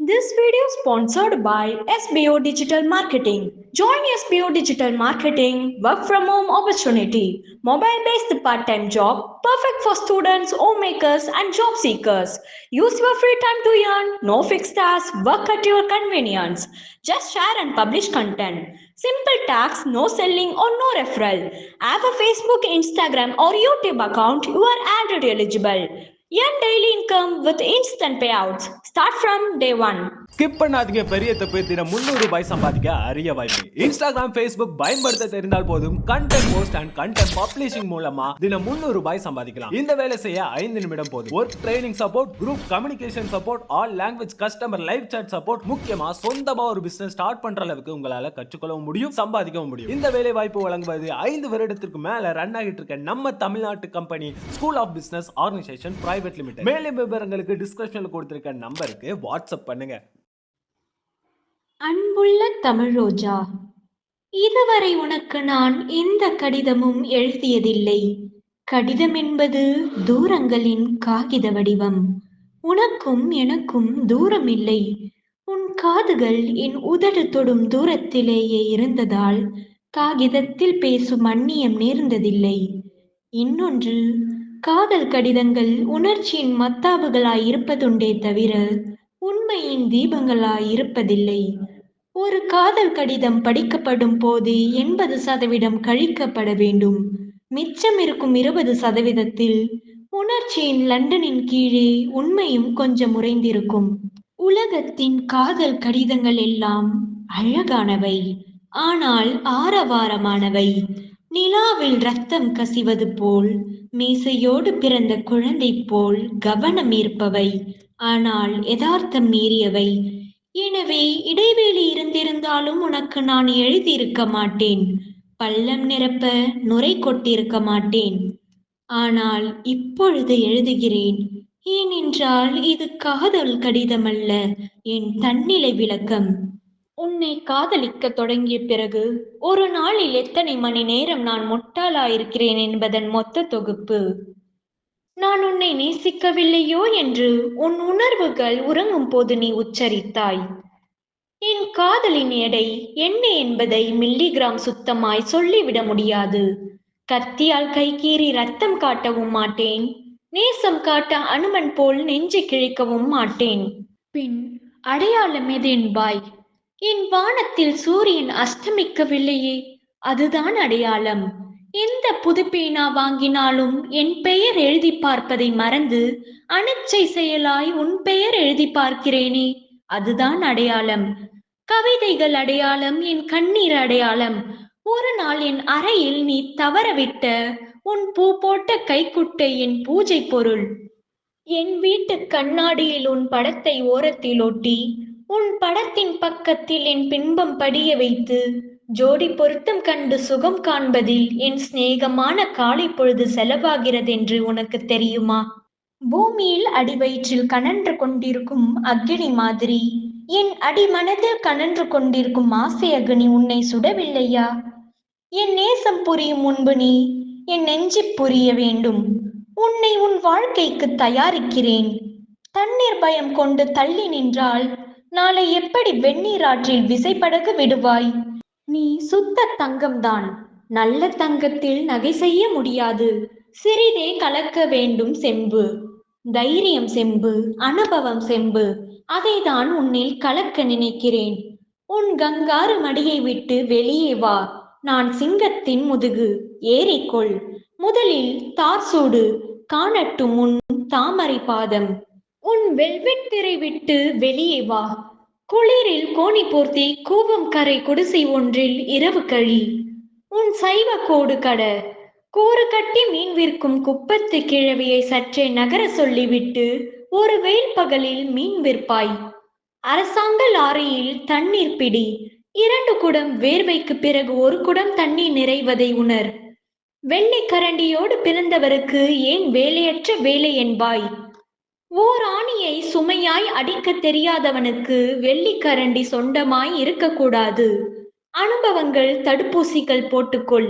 This video is sponsored by SBO Digital Marketing. Join SBO Digital Marketing work from home opportunity. Mobile based part time job perfect for students, homemakers, and job seekers. Use your free time to earn. No fixed hours. Work at your convenience. Just share and publish content. Simple tax, no selling or no referral. Have a Facebook, Instagram, or YouTube account. You are already eligible. Earn daily income with instant payouts. Start from day one. Skip பண்ணாதீங்க. பெரிய தப்பு. தினம் 300 ரூபாய் சம்பாதிக்க அரிய வாய்ப்பு. Instagram, Facebook பயன்படுத்த தெரிந்தால் போதும் content post and content publishing மூலமா தினம் 300 ரூபாய் சம்பாதிக்கலாம். இந்த வேலை செய்ய 5 நிமிடம் போதும். Work training support, group communication support, all language customer live chat support, முக்கியமா சொந்தமா ஒரு பிசினஸ் ஸ்டார்ட் பண்ற அளவுக்கு உங்களால கற்றுக்கொள்ளவும் முடியும், சம்பாதிக்கவும் முடியும். இந்த வேலை வாய்ப்பு வழங்குவது 5 வருடத்திற்கு மேல ரன் ஆகிட்டு இருக்க நம்ம தமிழ்நாட்டு company school of business organisation private limited. மேலும் விவரங்களுக்கு டிஸ்கிரிப்ஷன்ல கொடுத்திருக்க நம்பருக்கு வாட்ஸ்அப் பண்ணுங்க. அன்புள்ள தமிழ் ரோஜா, இதுவரை உனக்கு நான் எந்த கடிதமும் எழுதியதில்லை. கடிதம் என்பது தூரங்களின் காகித வடிவம். உனக்கும் எனக்கும் தூரம் இல்லை. உன் காதுகள் என் உதடு தொடும் தூரத்திலேயே இருந்ததால் காகிதத்தில் பேசும் அந்நியம் நேர்ந்ததில்லை. இன்னொன்று, காதல் கடிதங்கள் உணர்ச்சியின் மத்தாபுகளாய் இருப்பதுண்டே தவிர உண்மையின் தீபங்களாய் இருப்பதில்லை. ஒரு காதல் கடிதம் படிக்கப்படும் போது 80% கழிக்கப்பட வேண்டும். மிச்சம் இருக்கும் 20% உணர்ச்சியின் லண்டனின் கீழே உண்மையும் கொஞ்சம் உறைந்திருக்கும். உலகத்தின் காதல் கடிதங்கள் எல்லாம் அழகானவை, ஆனால் ஆரவாரமானவை. நிலாவில் ரத்தம் கசிவது போல், மீசையோடு பிறந்த குழந்தை போல் கவனம் ஈர்ப்பவை, ஆனால் யதார்த்தம் மீறியவை. எனவே இடைவேளை இருந்திருந்தாலும் உனக்கு நான் எழுதியிருக்க மாட்டேன். பள்ளம் நிரப்ப நுரை கொட்டியிருக்க மாட்டேன். ஆனால் இப்பொழுது எழுதுகிறேன். ஏனென்றால் இது காதல் கடிதம் அல்ல, என் தன்னிலை விளக்கம். உன்னை காதலிக்க தொடங்கிய பிறகு ஒரு நாளில் எத்தனை மணி நேரம் நான் முட்டாளாயிருக்கிறேன் என்பதன் மொத்த தொகுப்பு. நான் உன்னை நேசிக்கவில்லையோ என்று உன் உணர்வுகள் உறங்கும் போது நீ உச்சரித்தாய். என் காதலின் எடை என்ன என்பதை மில்லிகிராம் சுத்தமாய் சொல்லிவிட முடியாது. கத்தியால் கைகீறி ரத்தம் காட்டவும் மாட்டேன். நேசம் காட்ட அனுமன் போல் நெஞ்சை கிழிக்கவும் மாட்டேன். பின் அடையாளம் எது என்பாய். என் வானத்தில் சூரியன் அஸ்தமிக்கவில்லையே, அதுதான் அடையாளம். எந்த புது பேனா வாங்கினாலும் என் பெயர் எழுதி பார்ப்பதை மறந்து அனிச்சை செயலாய் உன் பெயர் எழுதி பார்க்கிறேனே, அதுதான் அடையாளம். கவிதைகள் அடையாளம், என் கண்ணீர் அடையாளம். ஒரு நாள் என் அறையில் நீ தவறவிட்ட உன் பூ போட்ட கைக்குட்டை என் பூஜை பொருள். என் வீட்டு கண்ணாடியில் உன் படத்தை ஓரத்தில் ஒட்டி உன் படத்தின் பக்கத்தில் என் பின்பம் படிய வைத்து ஜோடி பொருத்தம் கண்டு சுகம் காண்பதில் என் சிநேகமான காலை பொழுது செலவாகிறது என்று உனக்கு தெரியுமா? பூமியில் அடிவயிற்றில் கனன்று கொண்டிருக்கும் அக்னி மாதிரி என் அடிமனதில் கனன்று கொண்டிருக்கும் ஆசை அக்னி உன்னை சுடவில்லையா? என் நேசம் புரியும் முன்பு நீ என் நெஞ்சு புரிய வேண்டும். உன்னை உன் வாழ்க்கைக்கு தயாரிக்கிறேன். தண்ணீர் பயம் கொண்டு தள்ளி நின்றால் நாளை எப்படி வெந்நீராற்றில் விசைப்படகு விடுவாய்? நீ சுத்த தங்கம்தான். நல்ல தங்கத்தில் நகை செய்ய முடியாது. சிறிதே கலக்க வேண்டும் செம்பு. தைரியம் செம்பு, அனுபவம் செம்பு. அதைதான் உன்னில் கலக்க நினைக்கிறேன். உன் கங்காரு மடியை விட்டு வெளியே வா. நான் சிங்கத்தின் முதுகு. ஏறிக்கொள். முதலில் தார்சூடு காணட்டும் உன் தாமரை பாதம். உன் வெல்வெட் திரை விட்டு வெளியே வா. குளிரில் கோணி போர்த்தி கூவம் கரை குடிசை ஒன்றில் இரவு கழி. உன் சைவ கோடு கட. கூறு கட்டி மீன் விற்கும் குப்பத்து கிழவியை சற்றே நகர சொல்லிவிட்டு ஒரு வெயில் பகலில் மீன் விற்பாய். அரசாங்க லாரியில் தண்ணீர் பிடி. 2 குடம் வேர்வைக்கு பிறகு 1 குடம் தண்ணீர் நிறைவதை உணர். வெள்ளை கரண்டியோடு பிறந்தவருக்கு ஏன் வேலையற்ற வேலை என்பாய்? ஓர் ஆணியை சுமையாய் அடிக்க தெரியாதவனுக்கு வெள்ளிக்கரண்டி சொந்தமாய் இருக்கக்கூடாது. அனுபவங்கள் தடுப்பூசிகள் போட்டுக்கொள்.